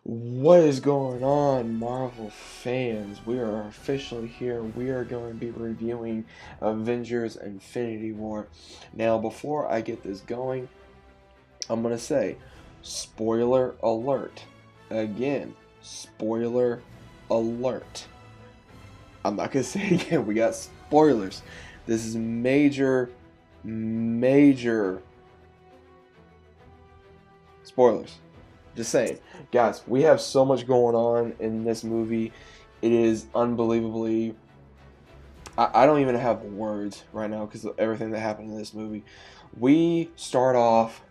What is going on, Marvel fans? We are officially here. We are going to be reviewing Avengers Infinity War. Now, before I get this going, I'm going to say spoiler alert. Again, spoiler alert. I'm not going to say it again. We got spoilers. This is major, major spoilers. Just saying, guys, we have so much going on in this movie. It is unbelievably. I don't even have words right now because of everything that happened in this movie. We start off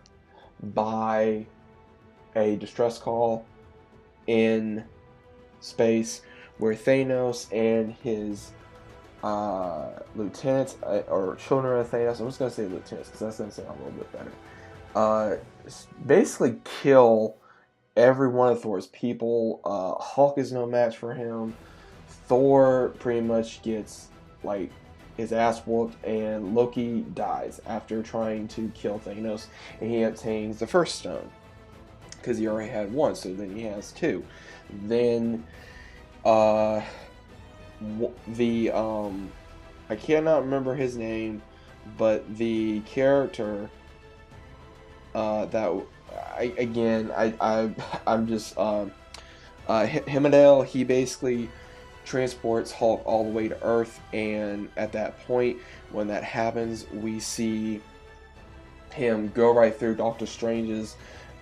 by a distress call in space where Thanos and his lieutenants, or children of Thanos, I'm just going to say lieutenants because that's going to sound a little bit better, uh, basically kill every one of Thor's people. Hulk is no match for him. Thor pretty much gets like his ass whooped, and Loki dies after trying to kill Thanos, and he obtains the first stone because he already had one, so then he has two. Then uh, the I cannot remember his name, but the character that I'm just Himadale. He basically transports Hulk all the way to Earth, and at that point, when that happens, we see him go right through Doctor Strange's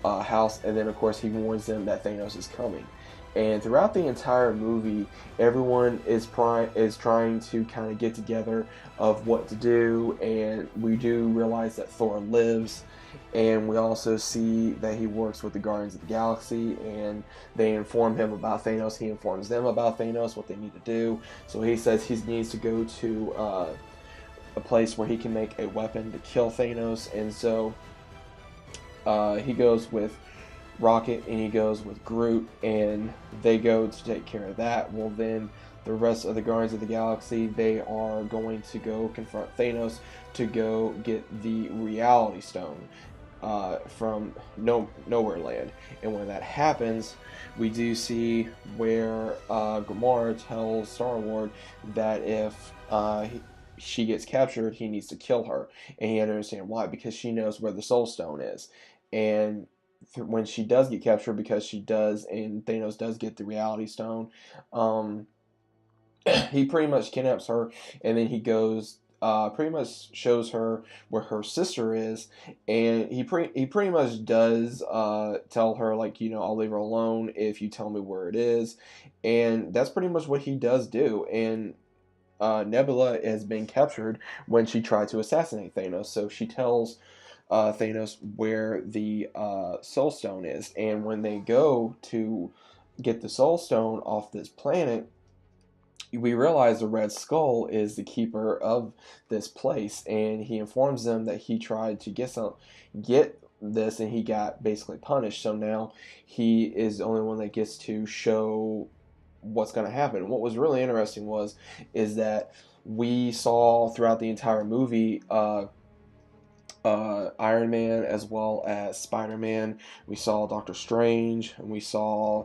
house, and then of course he warns them that Thanos is coming. And throughout the entire movie, everyone is trying to kind of get together of what to do, and we do realize that Thor lives, and we also see that he works with the Guardians of the Galaxy, and they inform him about Thanos. He informs them about Thanos, what they need to do. So he says he needs to go to a place where he can make a weapon to kill Thanos, and so he goes with Rocket and he goes with Groot, and they go to take care of that. Well, then the rest of the Guardians of the Galaxy, they are going to go confront Thanos to go get the Reality Stone from Nowhere Land. And when that happens, we do see where Gamora tells Star-Lord that if she gets captured, he needs to kill her, and he understands why, because she knows where the Soul Stone is. And when she does get captured, because she does, and Thanos does get the Reality Stone, um, he pretty much kidnaps her, and then he goes, pretty much shows her where her sister is, and he pretty much does tell her, like, I'll leave her alone if you tell me where it is, and that's pretty much what he does do. And Nebula has been captured when she tried to assassinate Thanos, so she tells Thanos where the Soul Stone is, and when they go to get the Soul Stone off this planet, we realize the Red Skull is the keeper of this place, and he informs them that he tried to get this, and he got basically punished. So now he is the only one that gets to show what's going to happen. What was really interesting is that we saw throughout the entire movie Iron Man as well as Spider-Man. We saw Doctor Strange, and we saw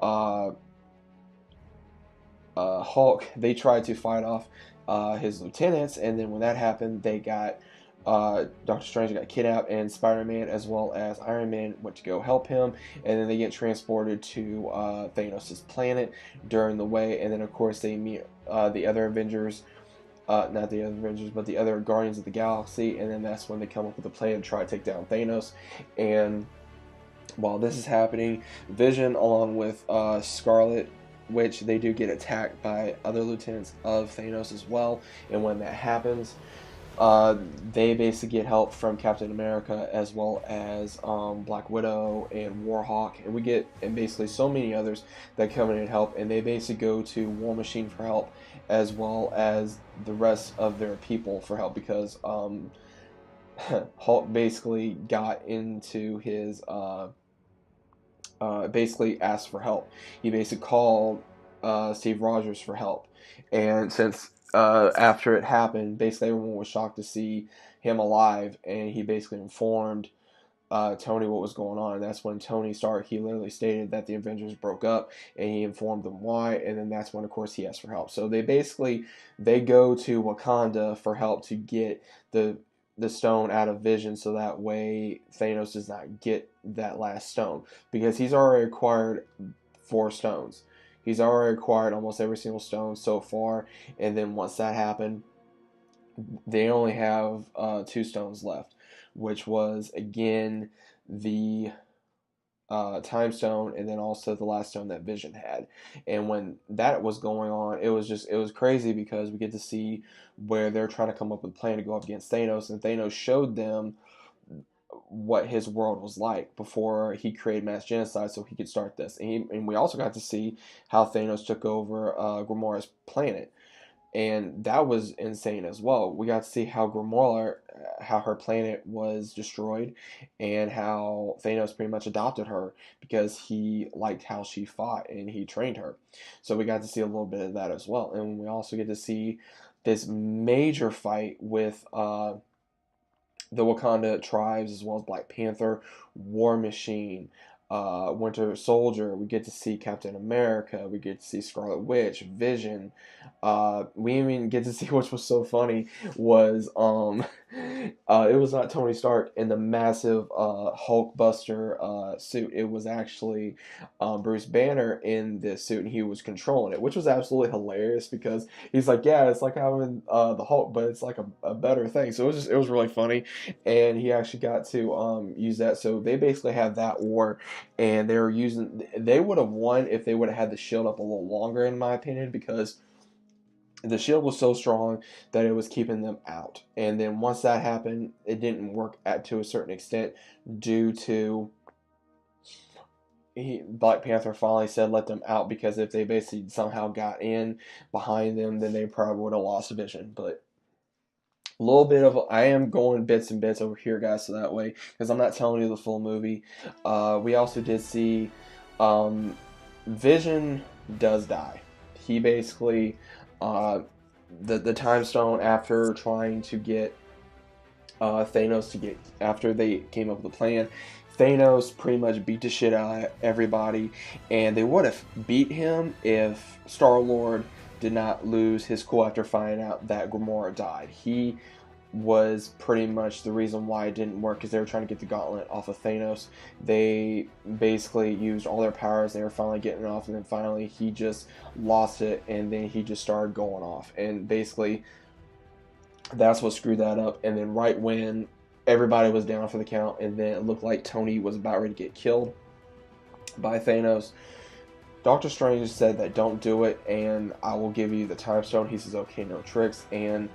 uh, Hulk. They tried to fight off his lieutenants, and then when that happened, they got Doctor Strange got kidnapped, and Spider-Man as well as Iron Man went to go help him, and then they get transported to Thanos' planet during the way, and then of course they meet the other Avengers, not the other Avengers, but the other Guardians of the Galaxy, and then that's when they come up with a plan to try to take down Thanos. And while this is happening, Vision, along with Scarlet, which they do get attacked by other lieutenants of Thanos as well, and when that happens, they basically get help from Captain America as well as Black Widow and Warhawk, and we get and basically so many others that come in and help, and they basically go to War Machine for help as well as the rest of their people for help, because Hulk basically got into his basically asked for help. He basically called Steve Rogers for help, and since after it happened, basically everyone was shocked to see him alive, and he basically informed Tony what was going on. And that's when Tony Stark, he literally stated that the Avengers broke up, and he informed them why. And then that's when, of course, he asked for help. So they go to Wakanda for help to get the stone out of Vision, so that way Thanos does not get that last stone, because he's already acquired 4 stones. He's already acquired almost every single stone so far, and then once that happened, they only have 2 stones left, which was again the time stone, and then also the last stone that Vision had. And when that was going on, it was crazy, because we get to see where they're trying to come up with a plan to go up against Thanos, and Thanos showed them what his world was like before he created mass genocide, so he could start this. And we also got to see how Thanos took over Gamora's planet, and that was insane as well. We got to see how Gamora, how her planet was destroyed, and how Thanos pretty much adopted her because he liked how she fought and he trained her. So we got to see a little bit of that as well, and we also get to see this major fight with the Wakanda tribes, as well as Black Panther, War Machine, Winter Soldier. We get to see Captain America. We get to see Scarlet Witch, Vision. We even get to see, which was so funny, was it was not Tony Stark in the massive Hulkbuster suit. It was actually Bruce Banner in this suit, and he was controlling it, which was absolutely hilarious, because he's like, yeah, it's like having the Hulk, but it's like a better thing. So it was really funny, and he actually got to use that. So they basically have that war, and they would have won if they would have had the shield up a little longer, in my opinion, because the shield was so strong that it was keeping them out. And then once that happened, it didn't work to a certain extent, due to Black Panther finally said let them out, because if they basically somehow got in behind them, then they probably would have lost Vision. But a little bit of, I am going bits and bits over here, guys, so that way, because I'm not telling you the full movie. We also did see um, Vision does die. He basically, the time stone, after trying to get Thanos to get, after they came up with a plan, Thanos pretty much beat the shit out of everybody, and they would have beat him if Star-Lord did not lose his cool after finding out that Gamora died. He was pretty much the reason why it didn't work, because they were trying to get the gauntlet off of Thanos. They basically used all their powers, they were finally getting it off, and then finally he just lost it, and then he just started going off, and basically that's what screwed that up. And then right when everybody was down for the count, and then it looked like Tony was about ready to get killed by Thanos, Doctor Strange said that don't do it, and I will give you the time stone. He says, okay, no tricks. And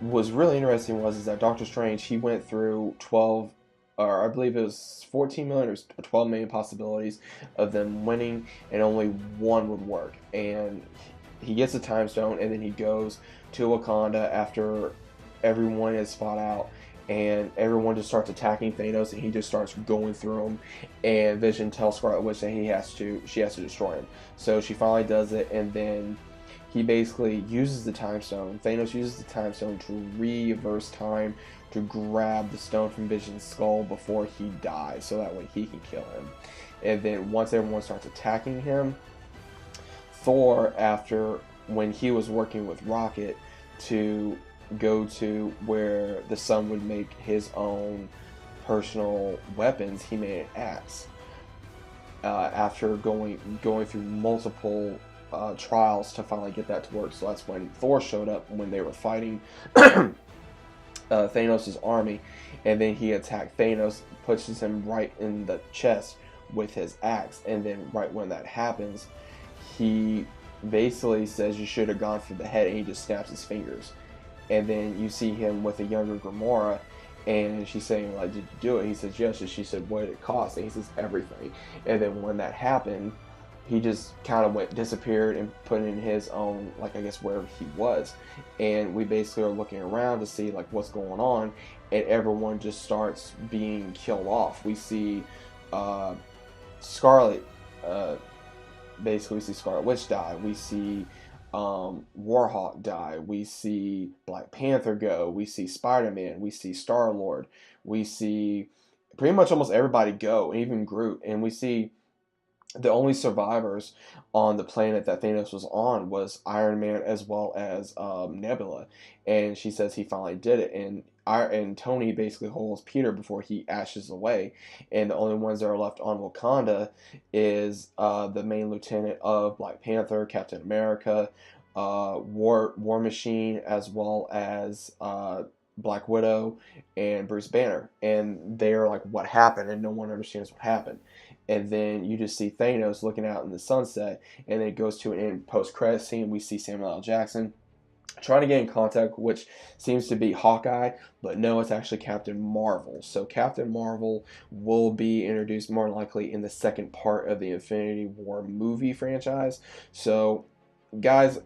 what's really interesting is that Doctor Strange, he went through 12, or I believe it was 14 million or 12 million possibilities of them winning, and only one would work. And he gets a time stone, and then he goes to Wakanda after everyone is fought out, and everyone just starts attacking Thanos, and he just starts going through them. And Vision tells Scarlet Witch that she has to destroy him. So she finally does it, and then he basically uses the time stone. Thanos uses the time stone to reverse time, to grab the stone from Vision's skull before he dies, so that way he can kill him. And then once everyone starts attacking him, Thor, after when he was working with Rocket to go to where the Sun would make his own personal weapons, he made an axe. After going through multiple trials to finally get that to work. So that's when Thor showed up, when they were fighting Thanos' army, and then he attacked Thanos, pushes him right in the chest with his axe, and then right when that happens, he basically says you should have gone for the head, and he just snaps his fingers. And then you see him with a younger Gamora, and she's saying, like, did you do it? He says yes, and she said, what did it cost? And he says, everything. And then when that happened, he just kind of disappeared and put in his own, like, I guess wherever he was. And we basically are looking around to see, like, what's going on, and everyone just starts being killed off. We see Scarlet, basically we see Scarlet Witch die. We see Warhawk die. We see Black Panther go. We see Spider-Man. We see Star-Lord. We see pretty much almost everybody go, even Groot, and we see the only survivors on the planet that Thanos was on was Iron Man as well as Nebula, and she says he finally did it, and Tony basically holds Peter before he ashes away, and the only ones that are left on Wakanda is the main lieutenant of Black Panther, Captain America, War Machine, as well as Black Widow and Bruce Banner, and they're like, what happened, and no one understands what happened. And then you just see Thanos looking out in the sunset, and then it goes to an end post-credit scene. We see Samuel L. Jackson trying to get in contact, which seems to be Hawkeye, but no, it's actually Captain Marvel. So Captain Marvel will be introduced more likely in the second part of the Infinity War movie franchise. So, guys,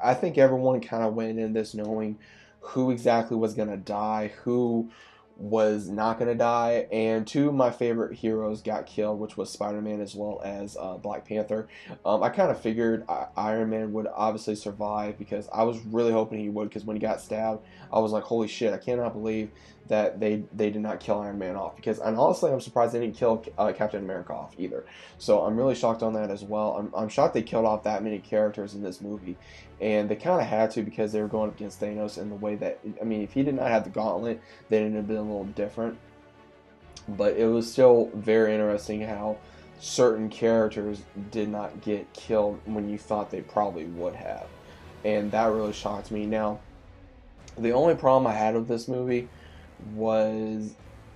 I think everyone kind of went in this knowing who exactly was going to die, who was not going to die, and two of my favorite heroes got killed, which was Spider-Man as well as Black Panther. I kind of figured Iron Man would obviously survive because I was really hoping he would, because when he got stabbed, I was like, holy shit, I cannot believe that they did not kill Iron Man off, because, and honestly, I'm surprised they didn't kill Captain America off either. So I'm really shocked on that as well. I'm shocked they killed off that many characters in this movie, and they kind of had to, because they were going up against Thanos in the way that, I mean, if he did not have the gauntlet, then it would have been a little different. But it was still very interesting how certain characters did not get killed when you thought they probably would have, and that really shocked me. Now, the only problem I had with this movie was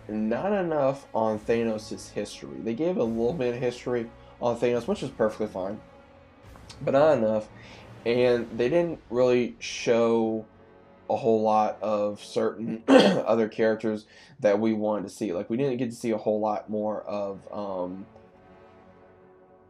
not enough on Thanos' history. They gave a little bit of history on Thanos, which was perfectly fine, but not enough. And they didn't really show a whole lot of certain other characters that we wanted to see. Like, we didn't get to see a whole lot more of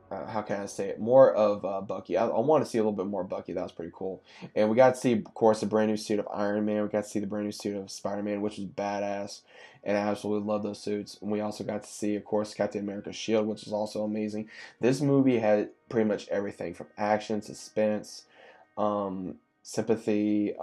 how can I say it? More of Bucky. I want to see a little bit more Bucky. That was pretty cool. And we got to see, of course, the brand new suit of Iron Man. We got to see the brand new suit of Spider-Man, which was badass. And I absolutely love those suits. And we also got to see, of course, Captain America's shield, which is also amazing. This movie had pretty much everything from action, suspense, sympathy,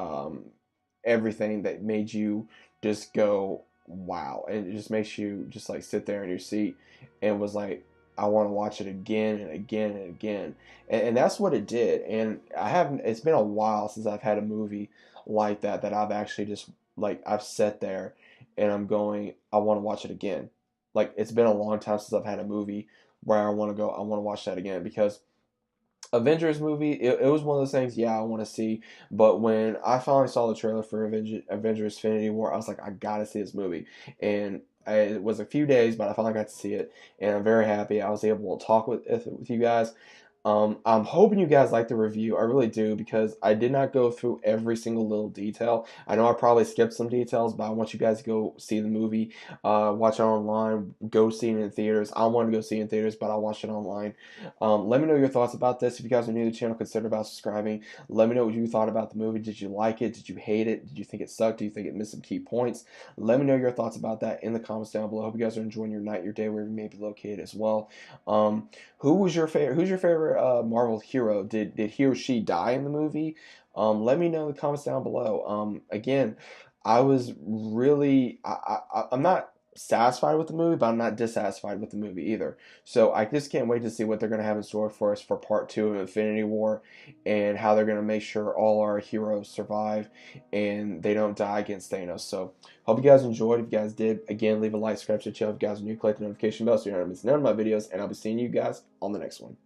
everything that made you just go, wow. And it just makes you just like sit there in your seat and was like, I want to watch it again and again and again. And that's what it did. And I haven't, it's been a while since I've had a movie like that I've actually just, like, I've sat there and I'm going, I want to watch it again. Like, it's been a long time since I've had a movie where I want to go, I want to watch that again, because Avengers movie, it was one of those things, yeah, I want to see. But when I finally saw the trailer for Avengers Infinity War, I was like, I gotta see this movie. And it was a few days, but I finally got to see it, and I'm very happy I was able to talk with you guys. I'm hoping you guys like the review. I really do, because I did not go through every single little detail. I know I probably skipped some details, but I want you guys to go see the movie, watch it online, go see it in theaters. I want to go see it in theaters, but I'll watch it online. Let me know your thoughts about this. If you guys are new to the channel, consider about subscribing. Let me know what you thought about the movie. Did you like it? Did you hate it? Did you think it sucked? Do you think it missed some key points? Let me know your thoughts about that in the comments down below. Hope you guys are enjoying your night, your day, wherever you may be located as well. Who was your favorite? Who's your favorite Marvel hero? Did he or she die in the movie? Let me know in the comments down below. Again, I was really I'm not satisfied with the movie, but I'm not dissatisfied with the movie either. So I just can't wait to see what they're going to have in store for us for part 2 of Infinity War, and how they're going to make sure all our heroes survive and they don't die against Thanos. So hope you guys enjoyed. If you guys did, again, leave a like, subscribe to the channel. If you guys are new, click the notification bell so you're not missing none of my videos, and I'll be seeing you guys on the next one.